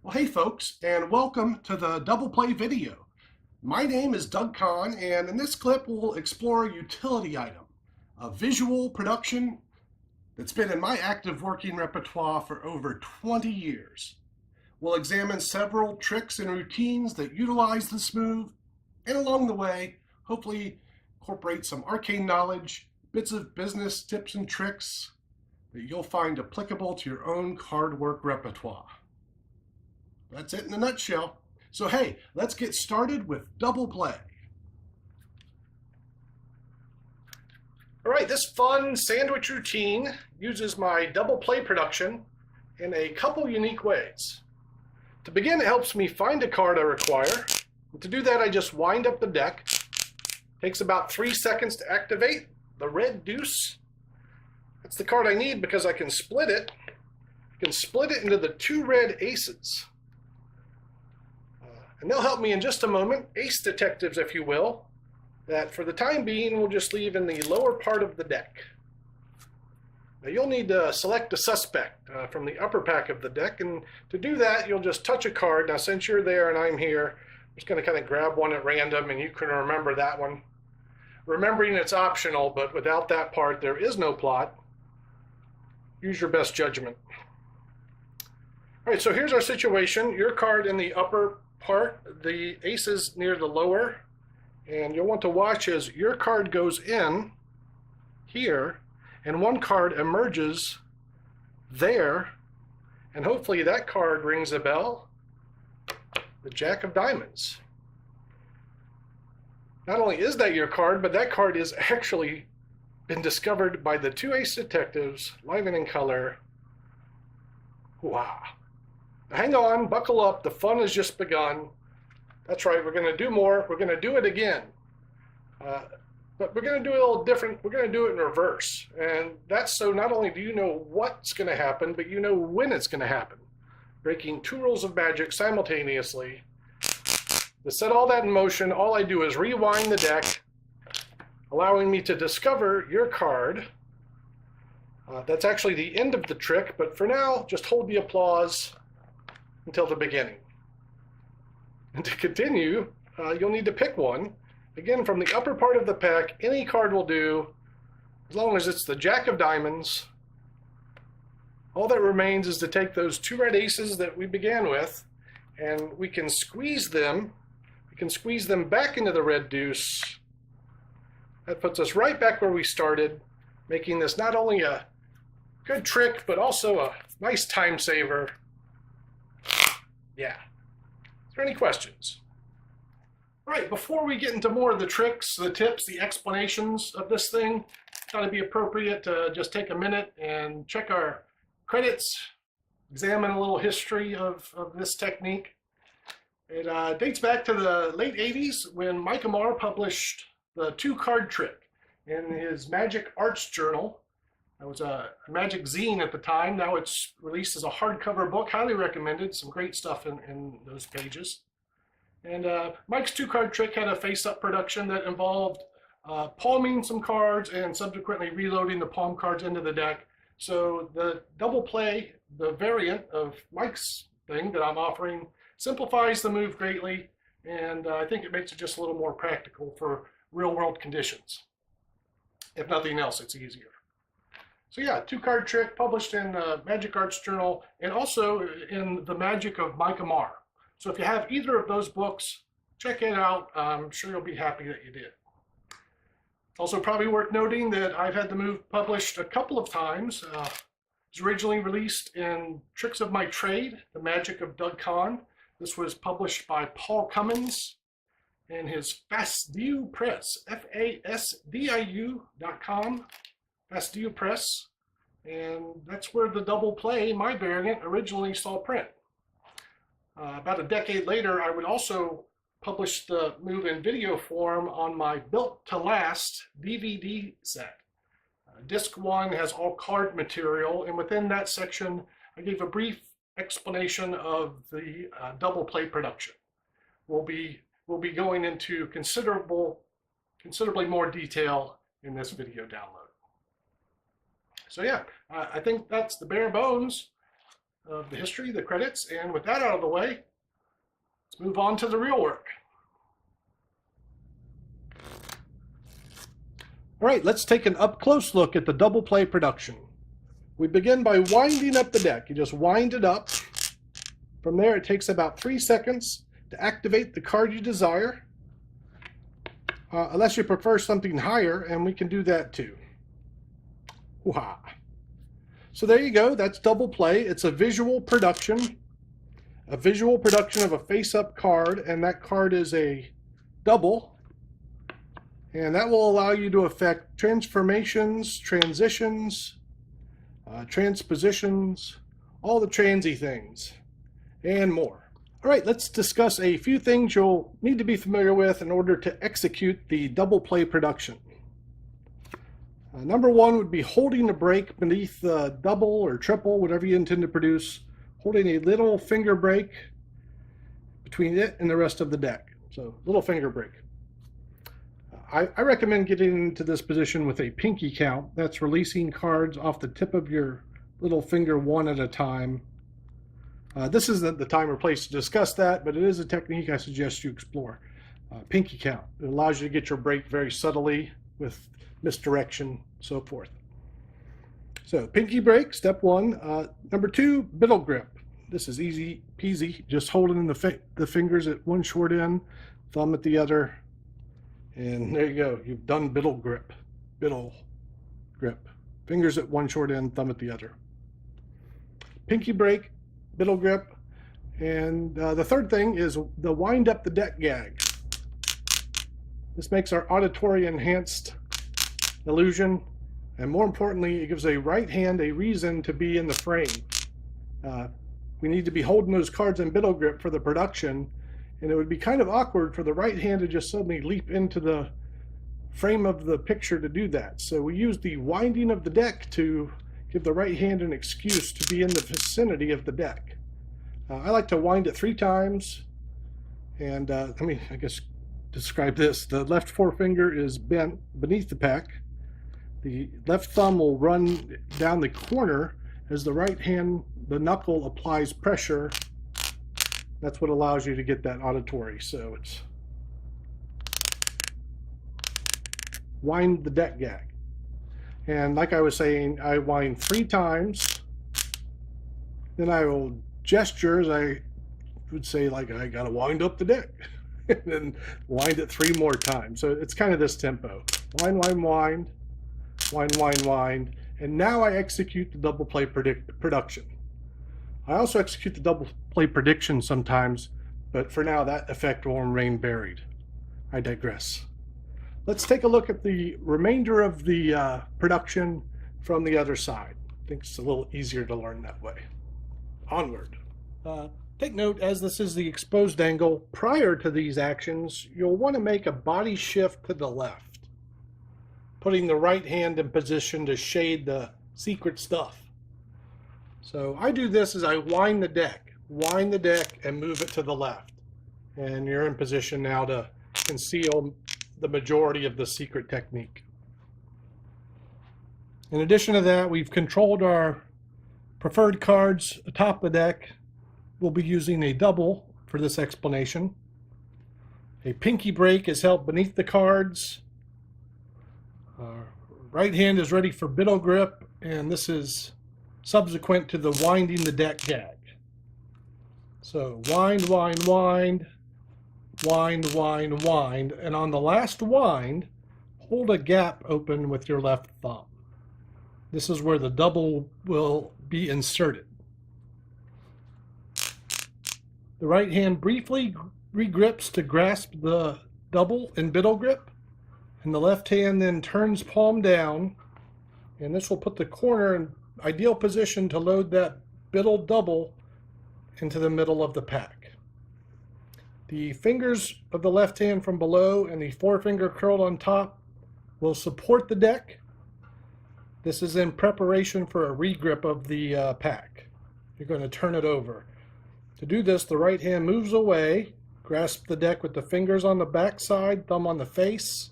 Well, hey folks, and welcome to the Double Play video. My name is Conn, and in this clip we'll explore a utility item, a visual production that's been in my active working repertoire for over 20 years. We'll examine several tricks and routines that utilize this move, and along the way, hopefully incorporate some arcane knowledge, bits of business tips and tricks that you'll find applicable to your own card work repertoire. That's it in a nutshell. So hey, let's get started with double play. All right, this fun sandwich routine uses my double play production in a couple unique ways. To begin, it helps me find a card I require. And to do that, I just wind up the deck. Takes about 3 seconds to activate the red deuce. That's the card I need because I can split it. I can split it into the 2 red aces. And they'll help me in just a moment, ace detectives if you will, that for the time being we'll just leave in the lower part of the deck. Now you'll need to select a suspect from the upper pack of the deck, and to do that you'll just touch a card. Now since you're there and I'm here, I'm just going to kind of grab one at random and you can remember that one. Remembering it's optional, but without that part there is no plot. Use your best judgment. Alright, so here's our situation. Your card in the upper part, the aces near the lower, and you'll want to watch as your card goes in here and one card emerges there, and hopefully that card rings a bell, the Jack of Diamonds. Not only is that your card, but that card is actually been discovered by the 2 ace detectives, live and in color. Wow. Hang on, buckle up, the fun has just begun. That's right, we're going to do more. We're going to do it again. But we're going to do it a little different. We're going to do it in reverse. And that's so not only do you know what's going to happen, but you know when it's going to happen. Breaking 2 rules of magic simultaneously. To set all that in motion, all I do is rewind the deck, allowing me to discover your card. That's actually the end of the trick, but for now, just hold the applause until the beginning. And to continue, you'll need to pick one. Again, from the upper part of the pack, any card will do, as long as it's the Jack of Diamonds. All that remains is to take those 2 red aces that we began with, and we can squeeze them. We can squeeze them back into the red deuce. That puts us right back where we started, making this not only a good trick, but also a nice time saver. Yeah. Is there any questions? All right, before we get into more of the tricks, the tips, the explanations of this thing, I thought it'd be appropriate to just take a minute and check our credits, examine a little history of this technique. It dates back to the late 80s when Mike Amar published the 2-card trick in his Magic Arts Journal. It was a magic zine at the time. Now it's released as a hardcover book. Highly recommended. Some great stuff in those pages. And Mike's 2-card trick had a face-up production that involved palming some cards and subsequently reloading the palm cards into the deck. So the double play, the variant of Mike's thing that I'm offering, simplifies the move greatly, and I think it makes it just a little more practical for real-world conditions. If nothing else, it's easier. So yeah, 2-card trick published in Magic Arts Journal and also in The Magic of Mike Amar. So if you have either of those books, check it out. I'm sure you'll be happy that you did. Also probably worth noting that I've had the move published a couple of times. It was originally released in Tricks of My Trade, The Magic of Conn. This was published by Paul Cummins in his Fasdiu Press, FASDIU.com. Fasdiu Press, and that's where the double play, my variant, originally saw print. About a decade later, I would also publish the move in video form on my Built to Last DVD set. Disc 1 has all card material, and within that section, I gave a brief explanation of the double play production. We'll be going into considerably more detail in this video download. So yeah, I think that's the bare bones. of the history, the credits, and with that out of the way, let's move on to the real work. All right, let's take an up-close look at the double play production. We begin by winding up the deck. You just wind it up. From there, it takes about 3 seconds to activate the card you desire, unless you prefer something higher, and we can do that too. Wow. So there you go, that's double play. It's a visual production of a face-up card, and that card is a double. And that will allow you to affect transformations, transitions, transpositions, all the transy things, and more. All right, let's discuss a few things you'll need to be familiar with in order to execute the double play production. Number one would be holding the break beneath the double or triple, whatever you intend to produce, holding a little finger break between it and the rest of the deck. So, little finger break. I recommend getting into this position with a pinky count. That's releasing cards off the tip of your little finger one at a time. This isn't the time or place to discuss that, but it is a technique I suggest you explore. Pinky count. It allows you to get your break very subtly with misdirection, so forth. So, pinky break, step one. Number two, biddle grip. This is easy peasy. Just holding the fingers at one short end, thumb at the other. And there you go, you've done biddle grip. Fingers at one short end, thumb at the other. Pinky break, biddle grip, and the third thing is the wind up the deck gag. This makes our auditory enhanced illusion, and more importantly, it gives a right hand a reason to be in the frame. We need to be holding those cards in biddle grip for the production, and it would be kind of awkward for the right hand to just suddenly leap into the frame of the picture to do that. So we use the winding of the deck to give the right hand an excuse to be in the vicinity of the deck. I like to wind it 3 times, and let me, I guess, describe this. The left forefinger is bent beneath the pack. The left thumb will run down the corner as the right hand, the knuckle, applies pressure. That's what allows you to get that auditory. So it's wind the deck gag. And like I was saying, I wind 3 times. Then I will gesture, as I would say, like, I gotta wind up the deck. And then wind it 3 more times. So it's kind of this tempo. Wind, wind, wind. Wind, wind, wind. And now I execute the double play production. I also execute the double play prediction sometimes, but for now that effect will remain buried. I digress. Let's take a look at the remainder of the production from the other side. I think it's a little easier to learn that way. Onward. Take note, as this is the exposed angle, prior to these actions, you'll want to make a body shift to the left, putting the right hand in position to shade the secret stuff. So I do this as I wind the deck and move it to the left. And you're in position now to conceal the majority of the secret technique. In addition to that, we've controlled our preferred cards atop the deck. We'll be using a double for this explanation. A pinky break is held beneath the cards. Right hand is ready for biddle grip, and this is subsequent to the winding the deck gag. So wind, wind, wind, wind, wind, wind, and on the last wind, hold a gap open with your left thumb. This is where the double will be inserted. The right hand briefly regrips to grasp the double in biddle grip, and the left hand then turns palm down, and this will put the corner in ideal position to load that biddle double into the middle of the pack. The fingers of the left hand from below and the forefinger curled on top will support the deck. This is in preparation for a regrip of the pack. You're going to turn it over. To do this, the right hand moves away, grasp the deck with the fingers on the back side, thumb on the face.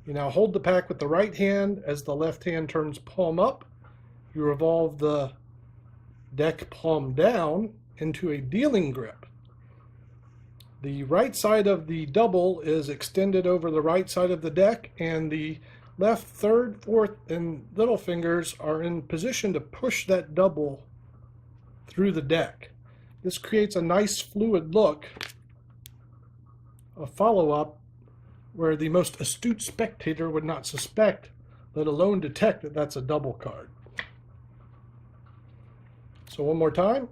You now hold the pack with the right hand as the left hand turns palm up. You revolve the deck palm down into a dealing grip. The right side of the double is extended over the right side of the deck, and the left, third, fourth, and little fingers are in position to push that double through the deck. This creates a nice fluid look, a follow-up where the most astute spectator would not suspect, let alone detect that that's a double card. So one more time.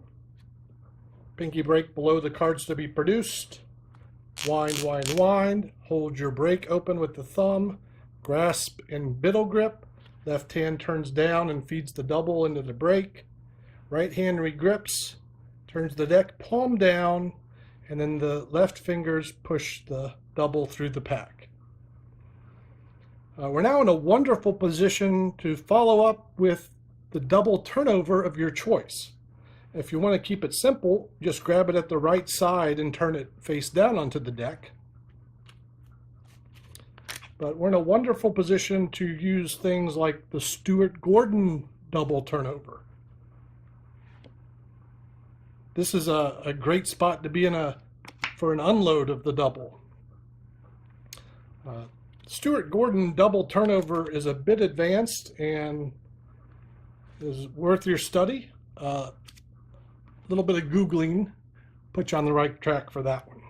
Pinky break below the cards to be produced. Wind, wind, wind. Hold your break open with the thumb. Grasp in biddle grip. Left hand turns down and feeds the double into the break. Right hand regrips, turns the deck palm down, and then the left fingers push the double through the pack. We're now in a wonderful position to follow up with the double turnover of your choice. If you want to keep it simple, just grab it at the right side and turn it face down onto the deck. But we're in a wonderful position to use things like the Stuart Gordon double turnover. This is a great spot to be in for an unload of the double. Stuart Gordon double turnover is a bit advanced and is worth your study. A little bit of Googling put you on the right track for that one.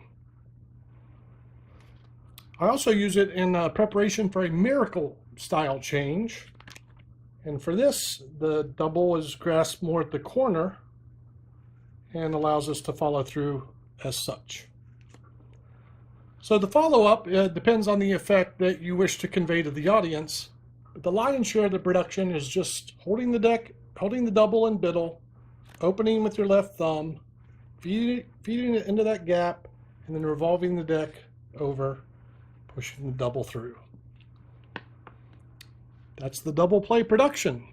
I also use it in preparation for a miracle style change. And for this, the double is grasped more at the corner and allows us to follow through as such. So the follow-up depends on the effect that you wish to convey to the audience, but the lion's share of the production is just holding the deck, holding the double in biddle, opening with your left thumb, feeding it into that gap, and then revolving the deck over, pushing the double through. That's the double play production.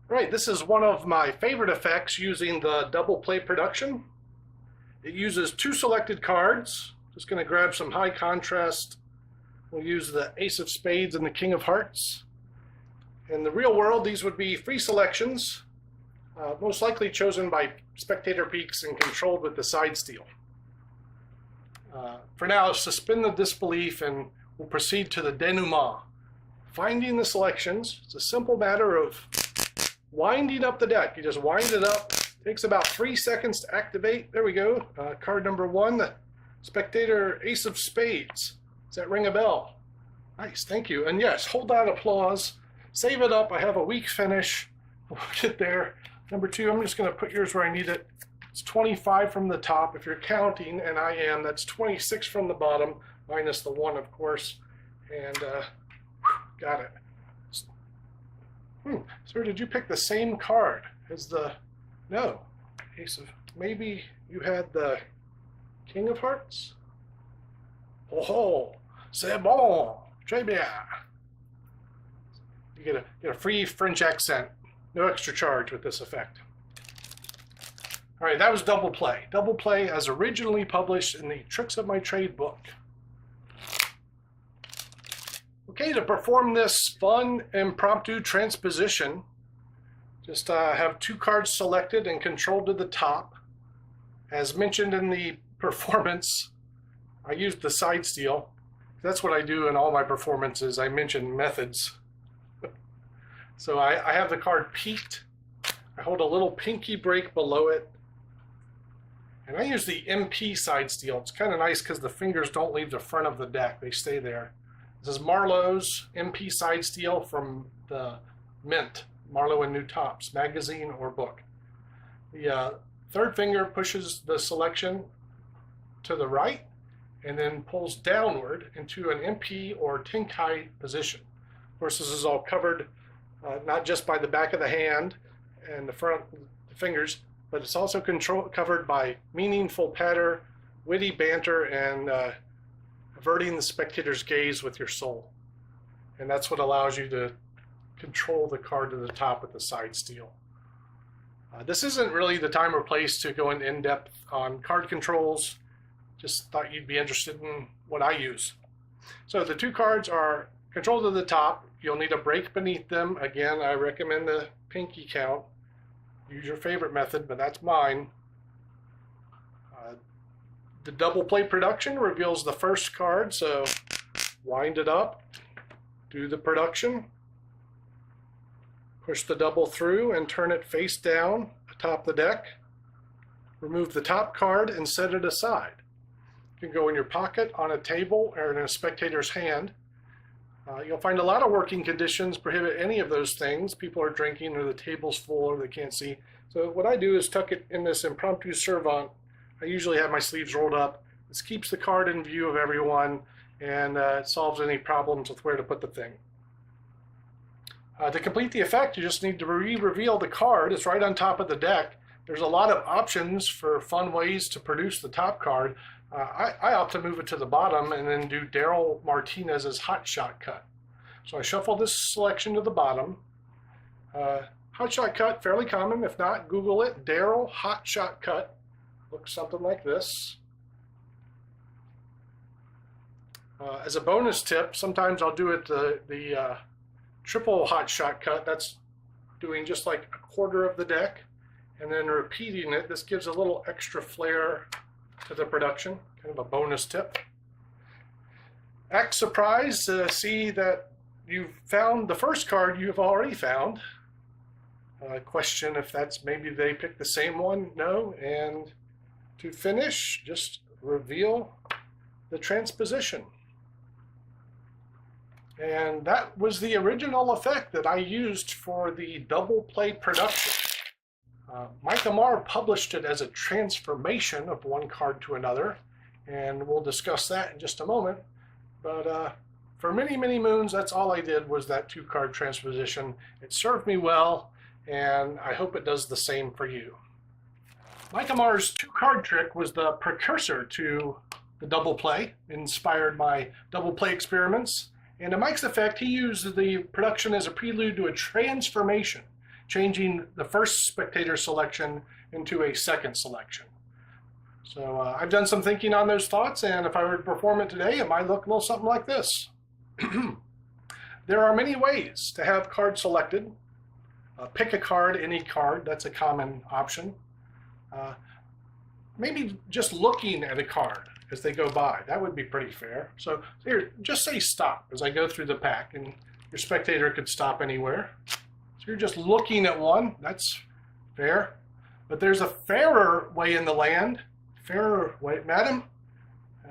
Right, this is one of my favorite effects using the double play production. It uses two selected cards. Just going to grab some high contrast. We'll use the Ace of Spades and the King of Hearts. In the real world, these would be free selections, most likely chosen by spectator peaks and controlled with the side steal. For now, suspend the disbelief and we'll proceed to the denouement. Finding the selections. It's a simple matter of winding up the deck. You just wind it up. Takes about 3 seconds to activate. There we go. Card number 1, the spectator Ace of Spades. Does that ring a bell? Nice, thank you. And yes, hold that applause. Save it up. I have a weak finish. We'll get there. Number 2, I'm just going to put yours where I need it. It's 25 from the top. If you're counting, and I am, that's 26 from the bottom, minus the 1, of course. And got it. Sir, did you pick the same card as the... No. Ace of... Maybe you had the King of Hearts? Oh, c'est bon. Très bien. You get a free French accent. No extra charge with this effect. All right, that was Double Play. Double Play as originally published in the Tricks of My Trade book. Okay, to perform this fun impromptu transposition, just have 2 cards selected and controlled to the top. As mentioned in the performance, I used the side steal. That's what I do in all my performances. I mention methods. So I have the card peaked. I hold a little pinky break below it. And I use the MP side steal. It's kind of nice because the fingers don't leave the front of the deck. They stay there. This is Marlowe's MP side steal from the Mint, Marlowe and New Tops magazine or book. The third finger pushes the selection to the right and then pulls downward into an MP or Tenkai position. Of course, this is all covered not just by the back of the hand and the front the fingers, but it's also covered by meaningful patter, witty banter, and averting the spectator's gaze with your soul. And that's what allows you to control the card to the top with the side steal. This isn't really the time or place to go in depth on card controls. Just thought you'd be interested in what I use. So the 2 cards are controlled to the top. You'll need a break beneath them. Again, I recommend the pinky count. Use your favorite method, but that's mine. The double play production reveals the first card, so wind it up, do the production, push the double through and turn it face down atop the deck. Remove the top card and set it aside. It can go in your pocket, on a table, or in a spectator's hand. You'll find a lot of working conditions prohibit any of those things. People are drinking, or the table's full, or they can't see. So what I do is tuck it in this impromptu servant. I usually have my sleeves rolled up. This keeps the card in view of everyone, and it solves any problems with where to put the thing. To complete the effect, you just need to re-reveal the card. It's right on top of the deck. There's a lot of options for fun ways to produce the top card. I opt to move it to the bottom and then do Daryl Martinez's Hot Shot Cut. So I shuffle this selection to the bottom. Hot Shot Cut, fairly common. If not, Google it. Daryl Hot Shot Cut. Looks something like this. As a bonus tip, sometimes I'll do it the triple hot shot cut. That's doing just like a quarter of the deck and then repeating it. This gives a little extra flair to the production, kind of a bonus tip. Act surprised to see that you've found the first card you've already found. Question if that's maybe they picked the same one. No. And to finish, just reveal the transposition. And that was the original effect that I used for the double play production. Mike Amar published it as a transformation of one card to another, and we'll discuss that in just a moment. But for many, many moons, that's all I did was that 2-card transposition. It served me well, and I hope it does the same for you. Mike Amar's 2-card trick was the precursor to the double play, inspired by double play experiments. And in Mike's effect, he used the production as a prelude to a transformation, changing the first spectator selection into a second selection. So I've done some thinking on those thoughts, and if I were to perform it today, it might look a little something like this. There are many ways to have cards selected. Pick a card, any card, that's a common option. Maybe just looking at a card as they go by, that would be pretty fair. So here, just say stop as I go through the pack, and your spectator could stop anywhere. So you're just looking at one, that's fair. But there's a fairer way in the land. Fairer way, madam,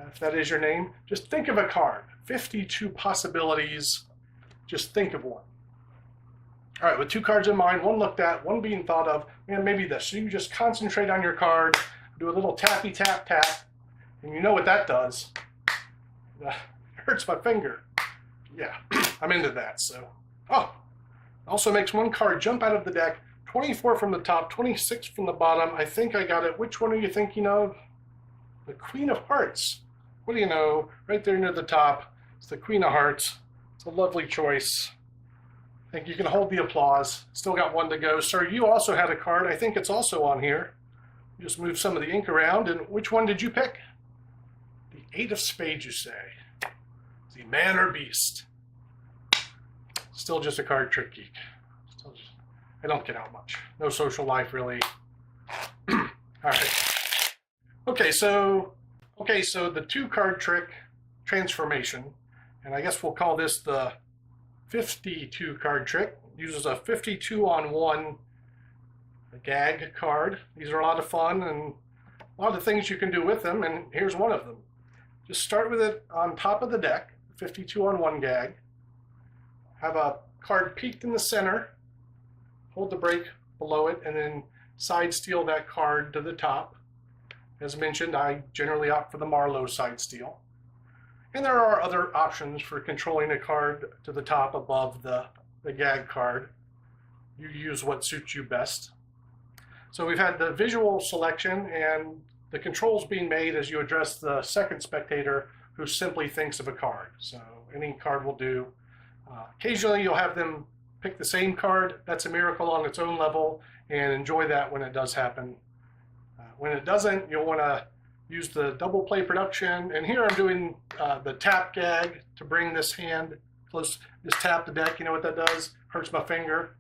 if that is your name, just think of a card. 52 possibilities, just think of one. All right, with 2 cards in mind, one looked at, one being thought of, and maybe this. So you just concentrate on your card, do a little tappy tap tap, and you know what that does. It hurts my finger. Yeah, I'm into that, so. Oh, also makes one card jump out of the deck, 24 from the top, 26 from the bottom. I think I got it. Which one are you thinking of? The Queen of Hearts. What do you know? Right there near the top, it's the Queen of Hearts. It's a lovely choice. I think you can hold the applause. Still got one to go. Sir, you also had a card. I think it's also on here. Just move some of the ink around. And which one did you pick? The 8 of Spades, you say. The man or beast. Still just a card trick geek. I don't get out much. No social life, really. All right. Okay, so the 2-card trick transformation, and I guess we'll call this the 52-card trick. Uses a 52 on 1 gag card. These are a lot of fun and a lot of things you can do with them, and here's one of them. Just start with it on top of the deck, 52 on 1 gag. Have a card peeked in the center, hold the break below it, and then side steal that card to the top. As mentioned, I generally opt for the Marlowe side steal. And there are other options for controlling a card to the top above the gag card. You use what suits you best. So we've had the visual selection and the controls being made as you address the second spectator who simply thinks of a card. So any card will do. Occasionally you'll have them pick the same card. That's a miracle on its own level, and enjoy that when it does happen. When it doesn't, you'll want to use the double play production. And here I'm doing the tap gag to bring this hand close. Just tap the deck. You know what that does? Hurts my finger.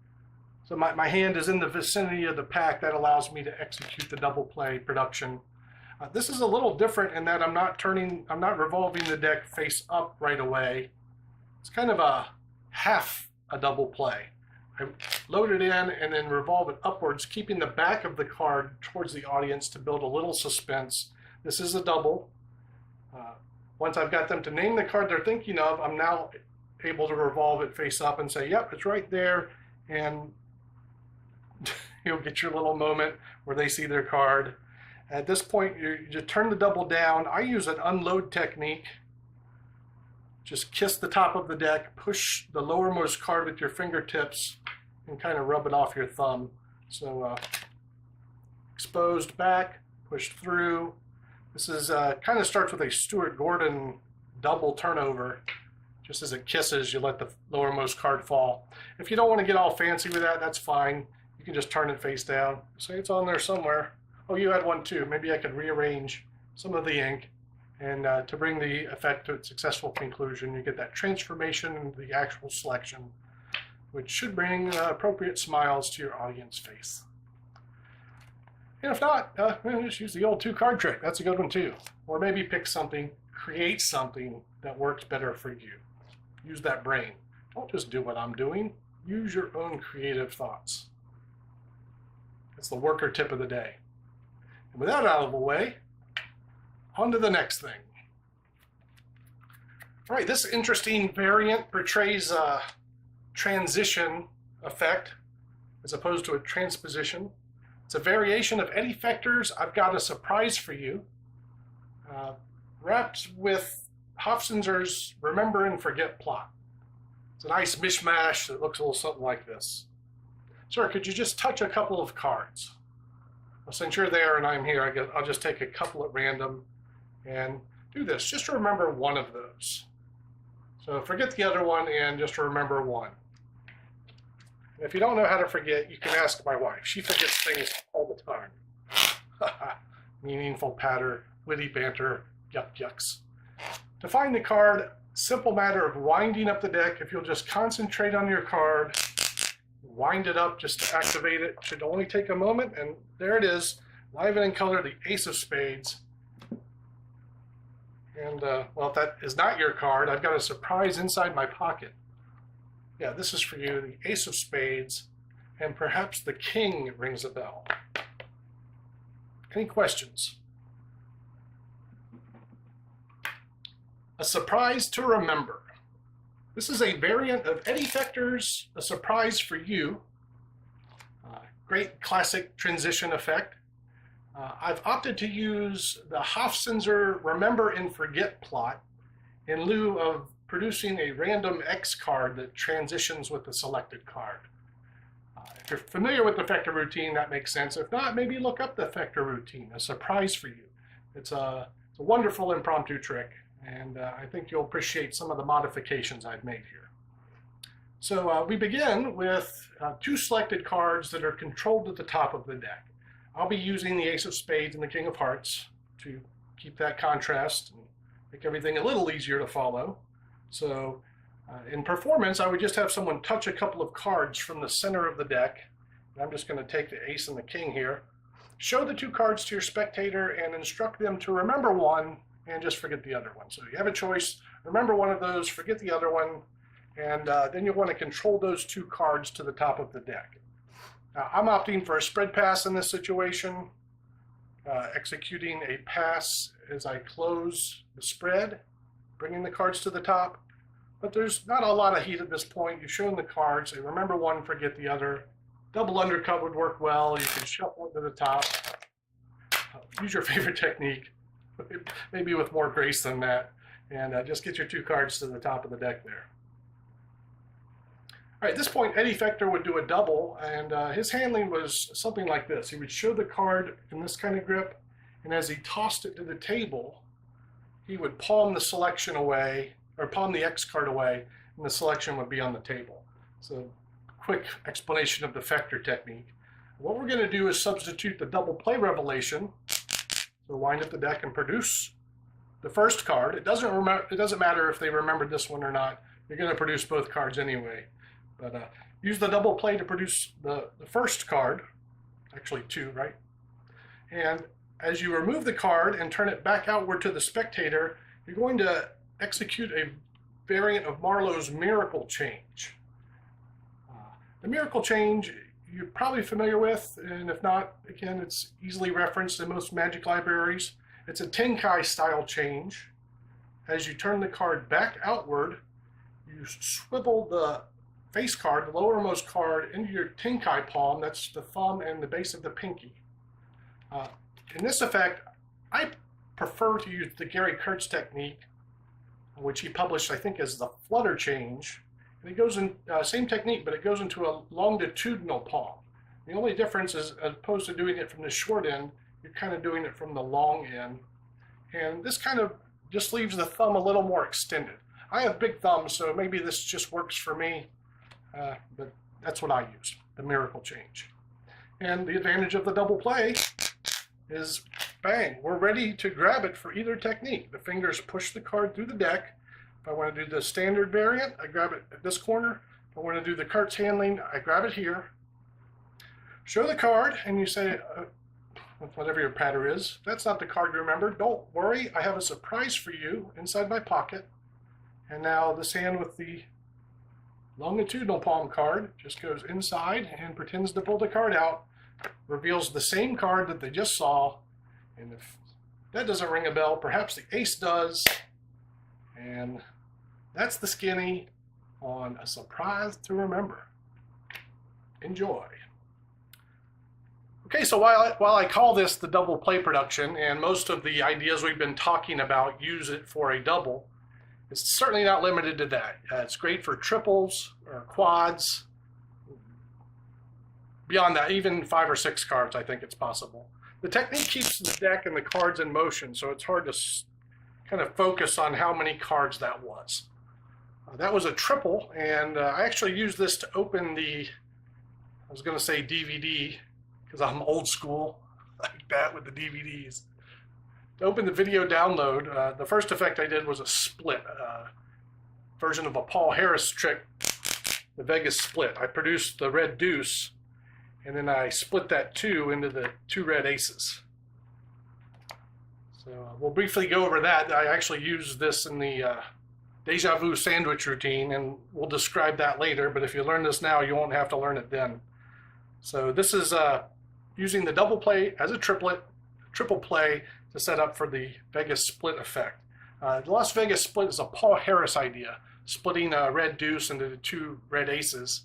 So my hand is in the vicinity of the pack. That allows me to execute the double play production. This is a little different in that I'm not revolving the deck face up right away. It's kind of a half a double play. I load it in and then revolve it upwards, keeping the back of the card towards the audience to build a little suspense. This is a double. Once I've got them to name the card they're thinking of, I'm now able to revolve it face up and say, yep, it's right there. And you'll get your little moment where they see their card. At this point, you just turn the double down. I use an unload technique. Just kiss the top of the deck, push the lowermost card with your fingertips, and kind of rub it off your thumb. So exposed back, pushed through. This is kind of starts with a Stuart Gordon double turnover. Just as it kisses, you let the lowermost card fall. If you don't want to get all fancy with that, that's fine. You can just turn it face down. Say it's on there somewhere. Oh, you had one too. Maybe I could rearrange some of the ink. And to bring the effect to its successful conclusion, you get that transformation into the actual selection, which should bring appropriate smiles to your audience face. And if not, just use the old 2-card trick. That's a good one too. Or maybe pick something, create something that works better for you. Use that brain. Don't just do what I'm doing. Use your own creative thoughts. That's the worker tip of the day. And with that out of the way, on to the next thing. All right, this interesting variant portrays a transition effect as opposed to a transposition. It's a variation of Eddie Fechter's I've Got a Surprise for You, wrapped with Hofzinser's Remember and Forget plot. It's a nice mishmash that looks a little something like this. Sir, could you just touch a couple of cards? Well, since you're there and I'm here, I'll just take a couple at random and do this. Just remember one of those. So forget the other one and just remember one. And if you don't know how to forget, you can ask my wife. She forgets things all the time. Meaningful patter, witty banter, yucks. To find the card, simple matter of winding up the deck. If you'll just concentrate on your card, wind it up just to activate it. Should only take a moment, and there it is. Live and in color, the Ace of Spades. And, well, if that is not your card, I've got a surprise inside my pocket. Yeah, this is for you, the Ace of Spades, and perhaps the King rings a bell. Any questions? A surprise to remember. This is a variant of Eddie Fechter's A Surprise for You. Great classic transition effect. I've opted to use the Hofzinser Remember and Forget plot in lieu of producing a random X card that transitions with the selected card. If you're familiar with the Fechter routine, that makes sense. If not, maybe look up the Fechter routine, A Surprise for You. It's a wonderful impromptu trick, and I think you'll appreciate some of the modifications I've made here. So we begin with 2 selected cards that are controlled at the top of the deck. I'll be using the Ace of Spades and the King of Hearts to keep that contrast and make everything a little easier to follow. So in performance, I would just have someone touch a couple of cards from the center of the deck. And I'm just going to take the Ace and the King here. Show the 2 cards to your spectator and instruct them to remember one and just forget the other one. So you have a choice. Remember one of those, forget the other one, and then you'll want to control those 2 cards to the top of the deck. Now, I'm opting for a spread pass in this situation, executing a pass as I close the spread, bringing the cards to the top. But there's not a lot of heat at this point. You've shown the cards. So remember one, forget the other. Double undercut would work well. You can shuffle it to the top. Use your favorite technique, maybe with more grace than that. And just get your 2 cards to the top of the deck there. All right, at this point, Eddie Fechter would do a double, and his handling was something like this. He would show the card in this kind of grip, and as he tossed it to the table, he would palm the selection away, or palm the X card away, and the selection would be on the table. So, quick explanation of the Fechter technique. What we're going to do is substitute the double play revelation. So wind up the deck and produce the first card. It doesn't matter if they remembered this one or not. You're going to produce both cards anyway. But use the double play to produce the first card, actually two, right? And as you remove the card and turn it back outward to the spectator, you're going to execute a variant of Marlowe's miracle change. The miracle change you're probably familiar with, and if not, again, it's easily referenced in most Magic libraries. It's a Tenkai style change. As you turn the card back outward, you swivel the face card, the lowermost card, into your Tenkai palm. That's the thumb and the base of the pinky. In this effect, I prefer to use the Gary Kurtz technique, which he published, I think, as the flutter change. And it goes in, same technique, but it goes into a longitudinal palm. The only difference is, as opposed to doing it from the short end, you're kind of doing it from the long end. And this kind of just leaves the thumb a little more extended. I have big thumbs, so maybe this just works for me, but that's what I use, the miracle change. And the advantage of the double play is, bang, we're ready to grab it for either technique. The fingers push the card through the deck. If I want to do the standard variant, I grab it at this corner. If I want to do the Kurtz handling, I grab it here. Show the card, and you say, whatever your patter is, that's not the card you remember. Don't worry, I have a surprise for you inside my pocket. And now this hand with the longitudinal palm card just goes inside and pretends to pull the card out, reveals the same card that they just saw, and if that doesn't ring a bell, perhaps the ace does, and that's the skinny on a surprise to remember. Enjoy. Okay, so while I call this the double play production, and most of the ideas we've been talking about use it for a double, it's certainly not limited to that. It's great for triples or quads. Beyond that, even 5 or 6 cards, I think it's possible. The technique keeps the deck and the cards in motion, so it's hard to kind of focus on how many cards that was. That was a triple, and I actually used this to open the, I was going to say DVD, because I'm old school like that with the DVDs. To open the video download, the first effect I did was a split, version of a Paul Harris trick, the Vegas split. I produced the red deuce, and then I split that 2 into the 2 red aces. So we'll briefly go over that. I actually used this in the Deja-Vu Sandwich routine, and we'll describe that later, but if you learn this now, you won't have to learn it then. So this is using the double play as a triple play to set up for the Vegas split effect. The Las Vegas split is a Paul Harris idea, splitting a red deuce into the 2 red aces,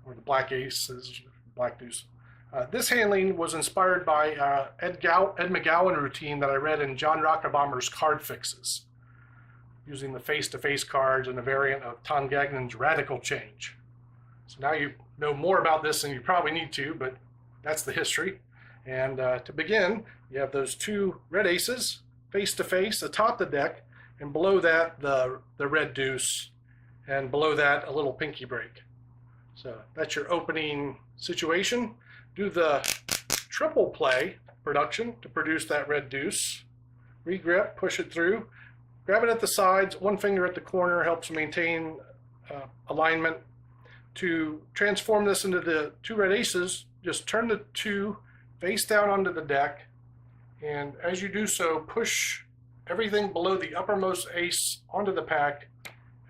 or the black aces, black deuce. This handling was inspired by Ed McGowan routine that I read in John Rockebaummer's Card Fixes, using the face-to-face cards and a variant of Tom Gagnon's Radical Change. So now you know more about this than you probably need to, but that's the history. And to begin, you have those 2 red aces face-to-face atop the deck, and below that the red deuce, and below that a little pinky break. So that's your opening situation. Do the triple play production to produce that red deuce. Regrip, push it through, grab it at the sides, 1 finger at the corner helps maintain alignment. To transform this into the 2 red aces, just turn the 2 face down onto the deck, and as you do so, push everything below the uppermost ace onto the pack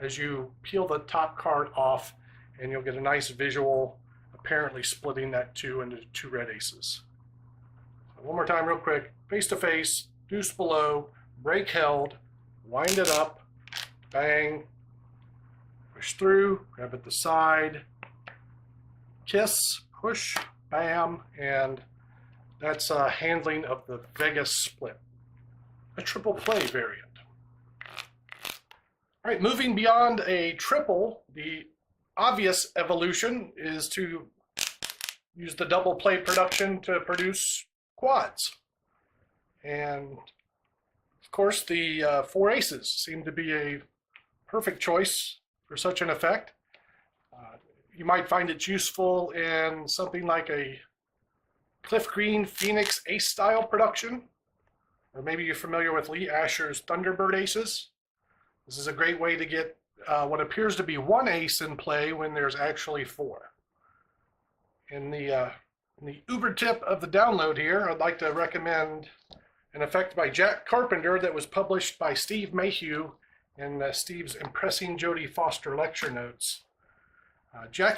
as you peel the top card off, and you'll get a nice visual, apparently splitting that 2 into 2 red aces. So one more time real quick, face to face, deuce below, break held, wind it up, bang, push through, grab at the side, kiss, push, bam, and that's a handling of the Vegas split, a triple play variant. All right, moving beyond a triple, the obvious evolution is to use the double play production to produce quads. And of course, the 4 aces seem to be a perfect choice for such an effect. You might find it useful in something like a Cliff Green Phoenix ace style production, or maybe you're familiar with Lee Asher's Thunderbird aces. This is a great way to get what appears to be one ace in play when there's actually four. In the Uber tip of the download here, I'd like to recommend an effect by Jack Carpenter that was published by Steve Mayhew in Steve's Impressing Jodie Foster lecture notes. Jack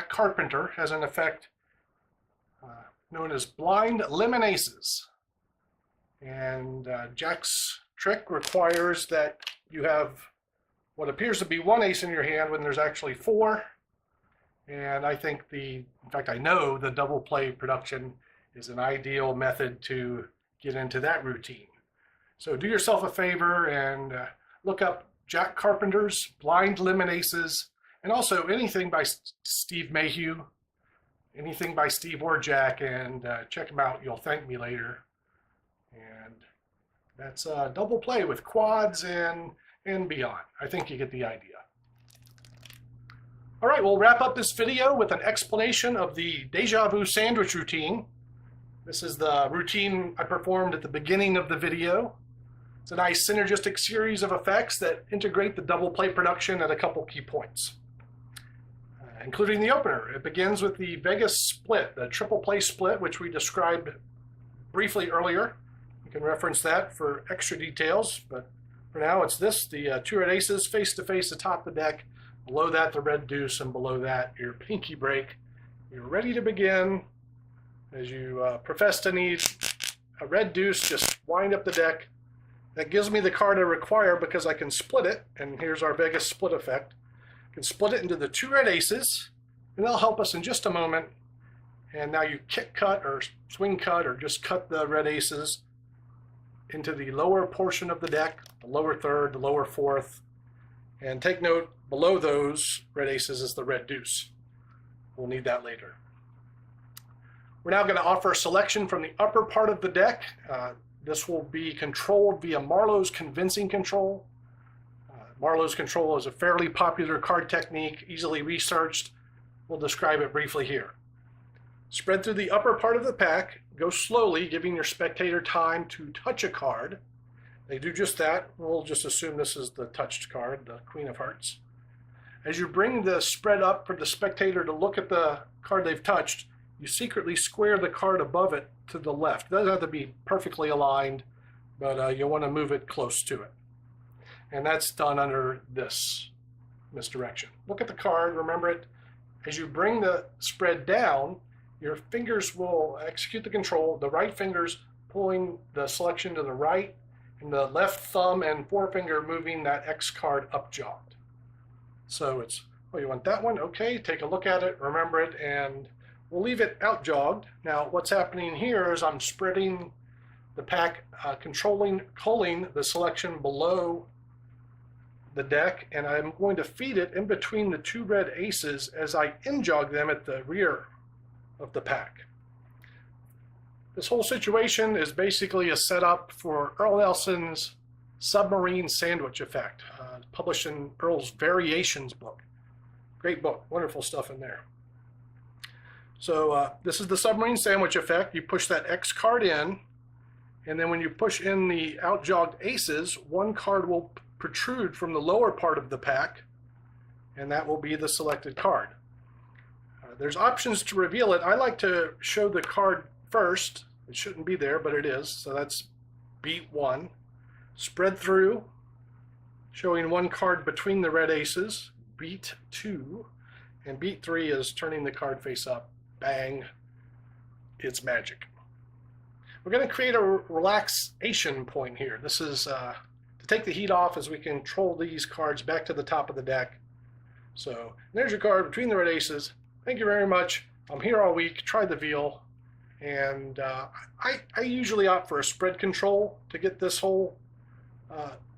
Carpenter has an effect known as blind lemon aces. And Jack's trick requires that you have what appears to be one ace in your hand when there's actually four. And I think in fact, I know the double play production is an ideal method to get into that routine. So do yourself a favor and look up Jack Carpenter's Blind Lemon Aces, and also anything by Steve Mayhew, anything by Steve or Jack, and check them out. You'll thank me later. And that's double play with quads and beyond. I think you get the idea. All right, we'll wrap up this video with an explanation of the Deja-Vu Sandwich routine. This is the routine I performed at the beginning of the video. It's a nice synergistic series of effects that integrate the double play production at a couple key points, including the opener. It begins with the Vegas split, the triple play split, which we described briefly earlier. You can reference that for extra details, but for now it's this, the two red aces face to face atop the deck, below that the red deuce, and below that your pinky break. You're ready to begin. As you profess to need a red deuce, just wind up the deck. That gives me the card I require because I can split it, and here's our Vegas split effect. I can split it into the two red aces, and that'll help us in just a moment. And now you kick cut or swing cut or just cut the red aces into the lower portion of the deck, the lower third, the lower fourth. And take note, below those red aces is the red deuce. We'll need that later. We're now going to offer a selection from the upper part of the deck. This will be controlled via Marlowe's convincing control. Marlowe's control is a fairly popular card technique, easily researched. We'll describe it briefly here. Spread through the upper part of the pack. Go slowly, giving your spectator time to touch a card. They do just that. We'll just assume this is the touched card, the Queen of Hearts. As you bring the spread up for the spectator to look at the card they've touched, you secretly square the card above it to the left. It doesn't have to be perfectly aligned, but you'll want to move it close to it. And that's done under this misdirection. Look at the card, remember it. As you bring the spread down, your fingers will execute the control, the right finger's pulling the selection to the right, and the left thumb and forefinger moving that X card up jogged. So it's, oh, you want that one? Okay, take a look at it, remember it, and we'll leave it out jogged. Now, what's happening here is I'm spreading the pack, culling the selection below the deck, and I'm going to feed it in between the two red aces as I in-jog them at the rear of the pack. This whole situation is basically a setup for Earl Nelson's submarine sandwich effect, published in Earl's Variations book. Great book, wonderful stuff in there. So this is the submarine sandwich effect. You push that X card in, and then when you push in the out-jogged aces, one card will protrude from the lower part of the pack, and that will be the selected card. There's options to reveal it. I like to show the card first. It shouldn't be there, but it is. So that's beat one. Spread through, showing one card between the red aces. Beat two. And beat three is turning the card face up. Bang. It's magic. We're going to create a relaxation point here. This is to take the heat off as we control these cards back to the top of the deck. So there's your card between the red aces. Thank you very much. I'm here all week. Try the veal. And I usually opt for a spread control to get this whole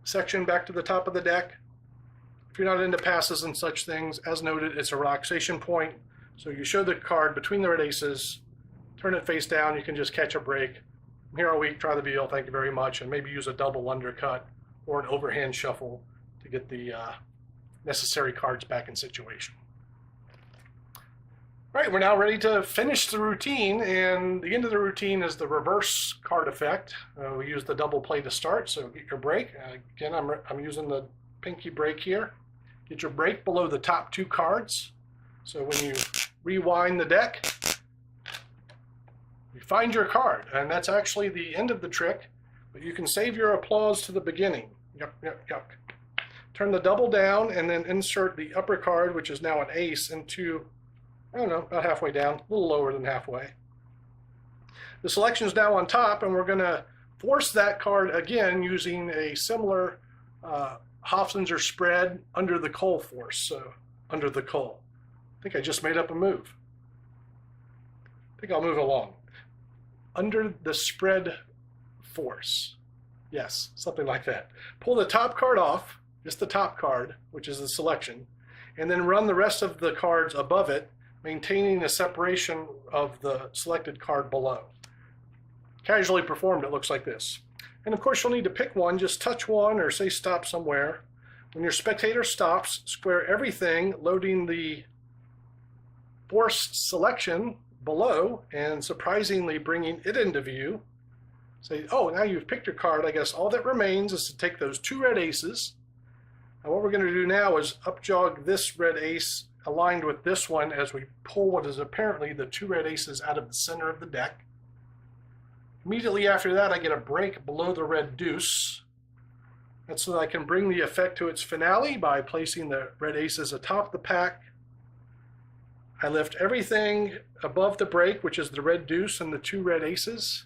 section back to the top of the deck. If you're not into passes and such things, as noted, it's a relaxation point. So you show the card between the red aces, turn it face down, you can just catch a break. I'm here all week, try the veal, thank you very much, and maybe use a double undercut or an overhand shuffle to get the necessary cards back in situation. All right, we're now ready to finish the routine, and the end of the routine is the reverse card effect. We use the double play to start, so get your break. Again, I'm using the pinky brake here. Get your brake below the top two cards. So when you rewind the deck, you find your card, and that's actually the end of the trick, but you can save your applause to the beginning. Yuck, yuck, yuck. Turn the double down and then insert the upper card, which is now an ace, into, I don't know, about halfway down, a little lower than halfway. The selection is now on top, and we're going to force that card again using a similar Hofzinser spread under the Conn force, so under the Conn. I think I just made up a move. I think I'll move along. Under the spread force. Yes, something like that. Pull the top card off, just the top card, which is the selection, and then run the rest of the cards above it, maintaining a separation of the selected card below. Casually performed, it looks like this. And of course, you'll need to pick one, just touch one or say stop somewhere. When your spectator stops, square everything, loading the force selection below and surprisingly bringing it into view. Say, oh, now you've picked your card. I guess all that remains is to take those two red aces. And what we're going to do now is upjog this red ace aligned with this one as we pull what is apparently the two red aces out of the center of the deck. Immediately after that, I get a break below the red deuce. That's so that I can bring the effect to its finale by placing the red aces atop the pack. I lift everything above the break, which is the red deuce and the two red aces.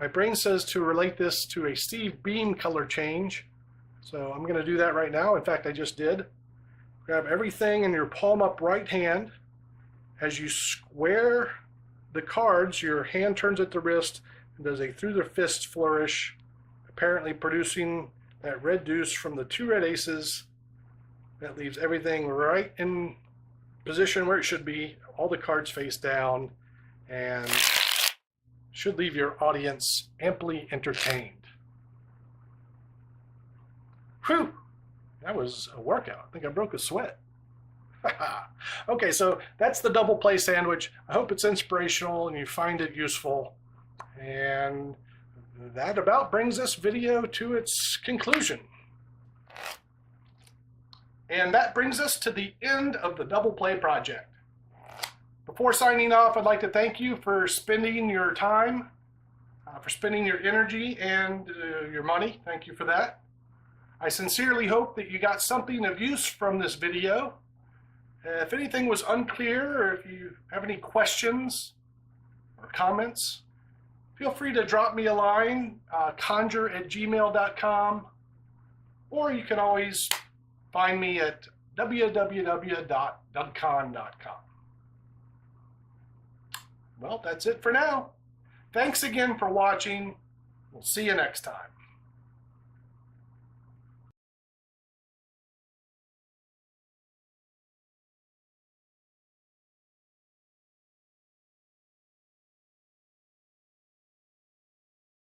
My brain says to relate this to a Steve Beam color change. So I'm going to do that right now. In fact, I just did. Grab everything in your palm up right hand. As you square the cards, your hand turns at the wrist and does a through the fist flourish, apparently producing that red deuce from the two red aces. That leaves everything right in position where it should be, all the cards face down, and should leave your audience amply entertained. Whew, that was a workout. I think I broke a sweat. Okay, so that's the double play sandwich. I hope it's inspirational and you find it useful. And that about brings this video to its conclusion. And that brings us to the end of the double play project. Before signing off, I'd like to thank you for spending your time, for spending your energy and your money. Thank you for that. I sincerely hope that you got something of use from this video. If anything was unclear, or if you have any questions or comments, feel free to drop me a line, conjure@gmail.com, or you can always find me at www.dougconn.com. Well, that's it for now. Thanks again for watching. We'll see you next time.